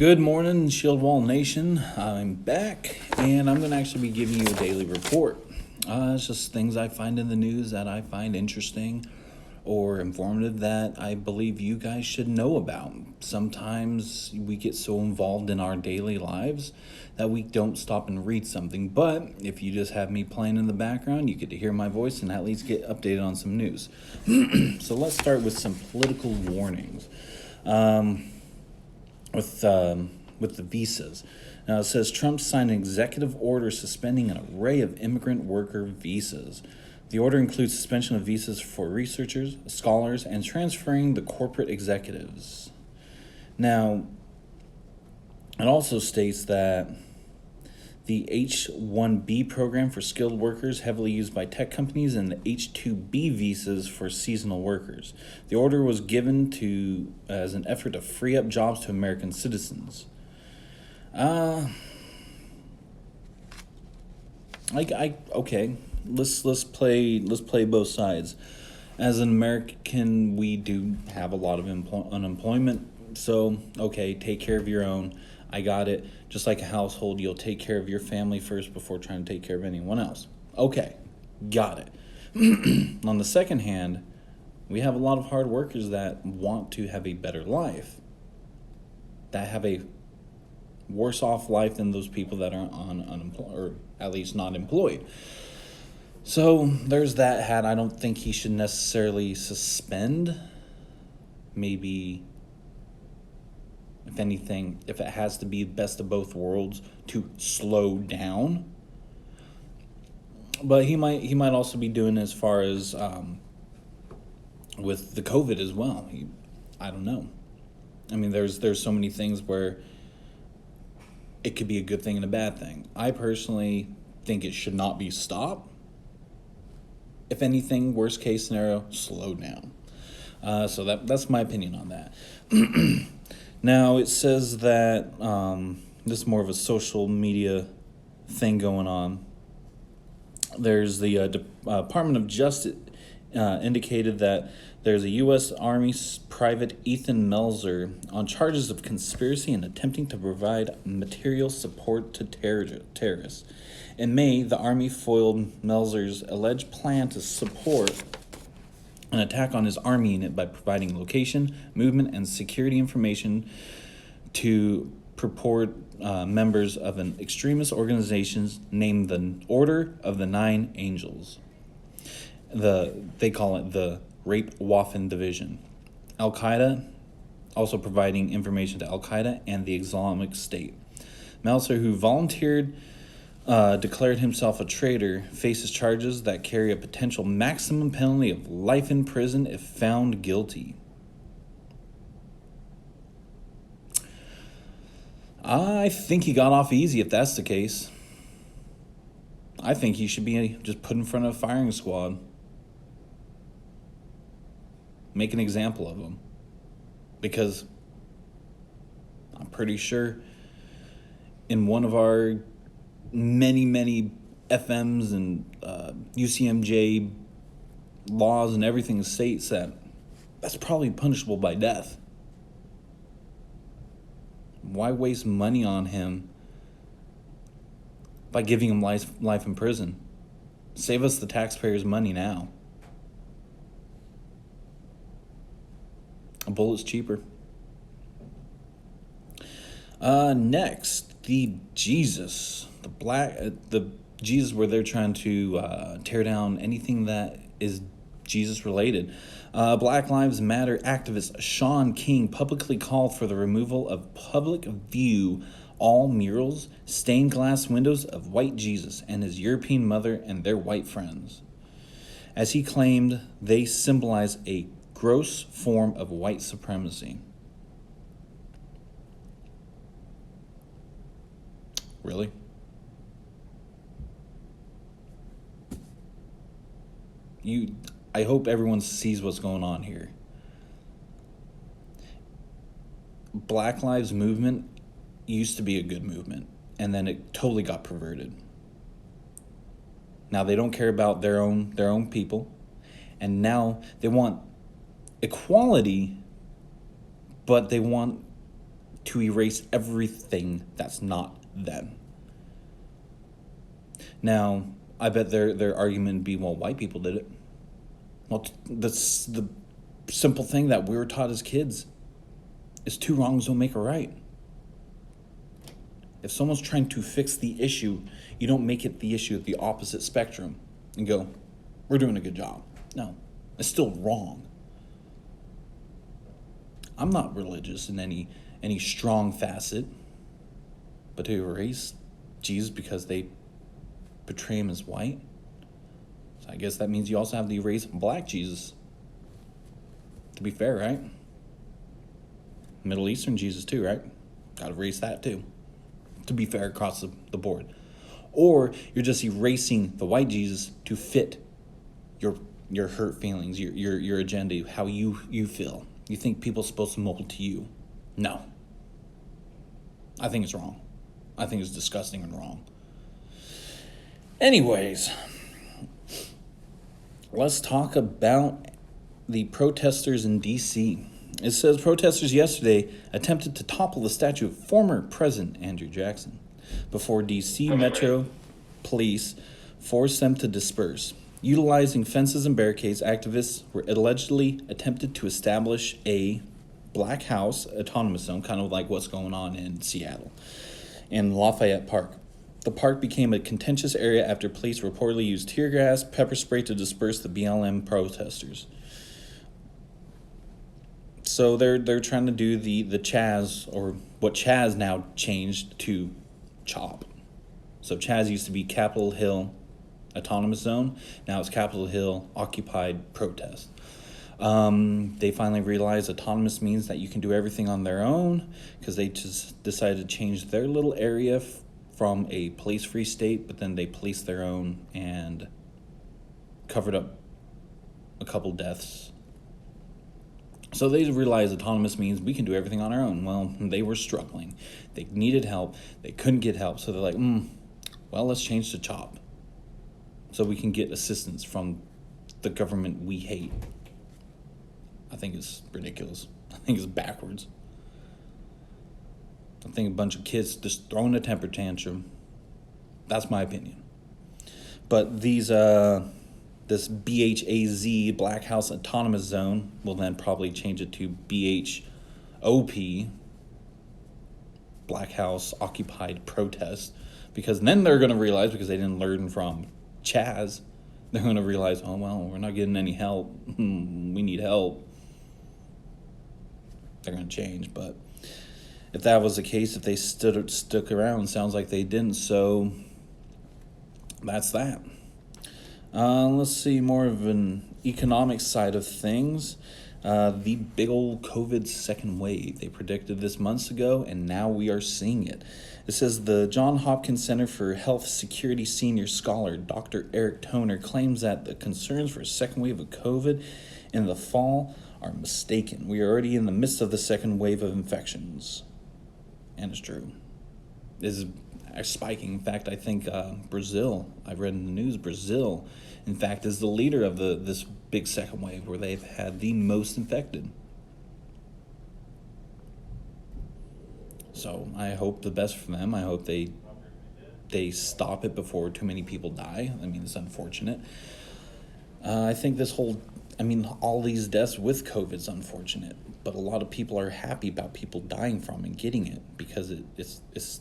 Good morning, Shield Wall Nation. I'm back, and I'm going to actually be giving you a daily report. It's just things I find in the news that I find interesting or informative that I believe you guys should know about. Sometimes we get so involved in our daily lives that we don't stop and read something, but if you just have me playing in the background, you get to hear my voice and at least get updated on some news. So let's start with some political warnings. With the visas. Now it says Trump signed an executive order suspending an array of immigrant worker visas. The order includes suspension of visas for researchers, scholars, and transferring the corporate executives. Now, it also states that the H-1B program for skilled workers heavily used by tech companies and the H-2B visas for seasonal workers. The order was given to as an effort to free up jobs to American citizens. Okay. Let's play both sides. As an American, we do have a lot of unemployment. So, okay, take care of your own. I got it. Just like a household, you'll take care of your family first before trying to take care of anyone else. Okay, got it. On the second hand, we have a lot of hard workers that want to have a better life, that have a worse off life than those people that are on unemployed, or at least not employed. So there's that hat. I don't think he should necessarily suspend. Maybe, if anything, if it has to be best of both worlds, to slow down. But he might also be doing as far as with the COVID as well. I don't know. I mean, there's so many things where it could be a good thing and a bad thing. I personally think it should not be stopped. If anything, worst case scenario, slow down. So that's my opinion on that. Now, it says that this is more of a social media thing going on. There's the Department of Justice indicated that there's a U.S. Army private Ethan Melzer on charges of conspiracy and attempting to provide material support to terrorists. In May, the Army foiled Melzer's alleged plan to support an attack on his army unit by providing location, movement, and security information to purport members of an extremist organization named the Order of the Nine Angels. They call it the Rape Waffen Division. Al-Qaeda, also providing information to Al-Qaeda and the Islamic State. Melzer, who volunteered, declared himself a traitor, faces charges that carry a potential maximum penalty of life in prison if found guilty. I think he got off easy if that's the case. I think he should be just put in front of a firing squad. Make an example of him. Because I'm pretty sure in one of our many FMs and UCMJ laws and everything states that that's probably punishable by death. Why waste money on him by giving him life in prison? Save us the taxpayers' money now. A bullet's cheaper. Next, the Jesus where they're trying to tear down anything that is Jesus related. Black Lives Matter activist Shaun King publicly called for the removal of public view all murals, stained glass windows of white Jesus and his European mother and their white friends, as he claimed they symbolize a gross form of white supremacy. Really? I hope everyone sees what's going on here. Black Lives Movement used to be a good movement, and then it totally got perverted. Now they don't care about their own people, and now they want equality, but they want to erase everything that's not them. Now, I bet their argument would be, well, white people did it. Well, that's the simple thing that we were taught as kids is two wrongs don't make a right. If someone's trying to fix the issue, you don't make it the issue at the opposite spectrum and go, we're doing a good job. No, it's still wrong. I'm not religious in any strong facet, but to erase Jesus because they portray him as white, so I guess that means you also have to erase black Jesus. To be fair, right? Middle Eastern Jesus too, right? Gotta erase that too. To be fair across the board. Or you're just erasing the white Jesus to fit your hurt feelings, your agenda, how you feel. You think people are supposed to mold to you. No. I think it's wrong. I think it's disgusting and wrong. Anyways, let's talk about the protesters in D.C. It says protesters yesterday attempted to topple the statue of former President Andrew Jackson before D.C. Metro Police forced them to disperse. Utilizing fences and barricades, activists were allegedly attempted to establish a Black House autonomous zone, kind of like what's going on in Seattle, in Lafayette Park. The park became a contentious area after police reportedly used tear gas, pepper spray to disperse the BLM protesters. So they're trying to do the Chaz, or what Chaz now changed to CHOP. So Chaz used to be Capitol Hill Autonomous Zone. Now it's Capitol Hill Occupied Protest. They finally realized autonomous means that you can do everything on their own, because they just decided to change their little area from a police-free state, but then they policed their own and covered up a couple deaths. So they realized autonomous means we can do everything on our own. Well, they were struggling. They needed help. They couldn't get help. So they're like, well, let's change to CHOP so we can get assistance from the government we hate. I think it's ridiculous. I think it's backwards. I think a bunch of kids just throwing a temper tantrum. That's my opinion. But this BHAZ, Black House Autonomous Zone, will then probably change it to BHOP, Black House Occupied Protest, because then they're going to realize, because they didn't learn from Chaz, they're going to realize, oh, well, we're not getting any help. We need help. They're going to change, but if that was the case, if they stuck around, sounds like they didn't, so that's that. Let's see, more of an economic side of things. The big old COVID second wave. They predicted this months ago, and now we are seeing it. It says the Johns Hopkins Center for Health Security senior scholar, Dr. Eric Toner, claims that the concerns for a second wave of COVID in the fall are mistaken. We are already in the midst of the second wave of infections. And it's true. This is spiking. In fact, I think Brazil, I read in the news, Brazil, in fact, is the leader of this big second wave where they've had the most infected. So I hope the best for them. I hope they stop it before too many people die. I mean, it's unfortunate. I think all these deaths with COVID is unfortunate, but a lot of people are happy about people dying from and getting it, because it's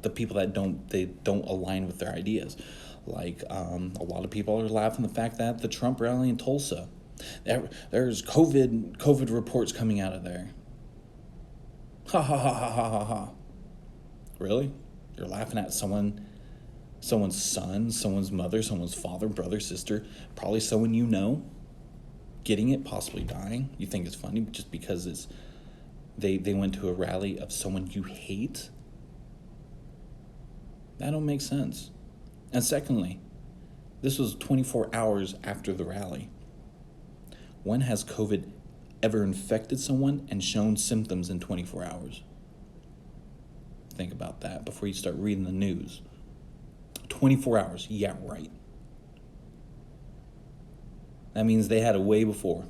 the people that don't align with their ideas. Like a lot of people are laughing the fact that the Trump rally in Tulsa, there's COVID reports coming out of there. Ha ha ha ha ha ha ha. Really? You're laughing at someone's son, someone's mother, someone's father, brother, sister, probably someone you know, getting it, possibly dying. You think it's funny just because they went to a rally of someone you hate? That don't make sense. And secondly, this was 24 hours after the rally. When has COVID ever infected someone and shown symptoms in 24 hours? Think about that before you start reading the news. 24 hours, yeah, right. That means they had it way before.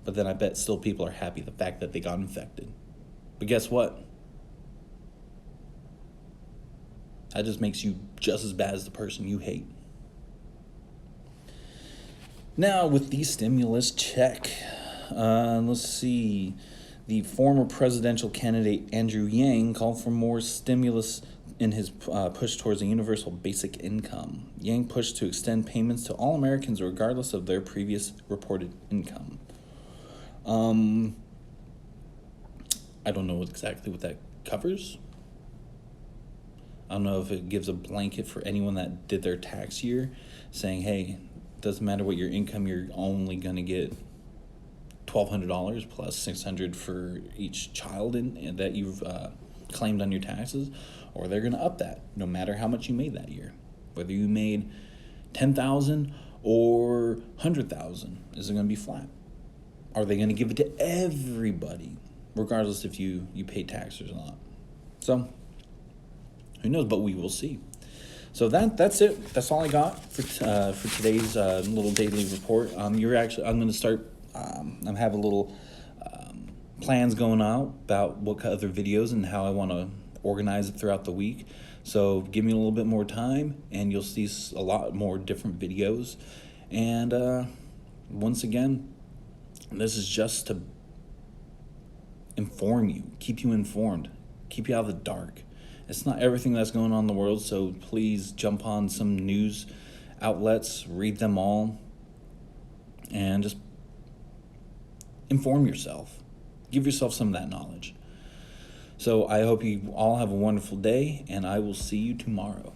But then I bet still people are happy the fact that they got infected. But guess what? That just makes you just as bad as the person you hate. Now, with the stimulus check, let's see. The former presidential candidate Andrew Yang called for more stimulus in his push towards a universal basic income. Yang pushed to extend payments to all Americans regardless of their previous reported income. I don't know exactly what that covers. I don't know if it gives a blanket for anyone that did their tax year, saying, hey, doesn't matter what your income, you're only going to get $1,200 plus $600 for each child that you've claimed on your taxes, or they're going to up that no matter how much you made that year. Whether you made $10,000 or $100,000, is it going to be flat? Are they going to give it to everybody, regardless if you pay taxes or not? So, who knows? But we will see. So that's it. That's all I got for today's little daily report. I'm going to start. I have a little plans going out about what other videos and how I want to organize it throughout the week. So give me a little bit more time, and you'll see a lot more different videos. And once again, this is just to inform you, keep you informed, keep you out of the dark. It's not everything that's going on in the world, so please jump on some news outlets, read them all, and just inform yourself. Give yourself some of that knowledge. So I hope you all have a wonderful day, and I will see you tomorrow.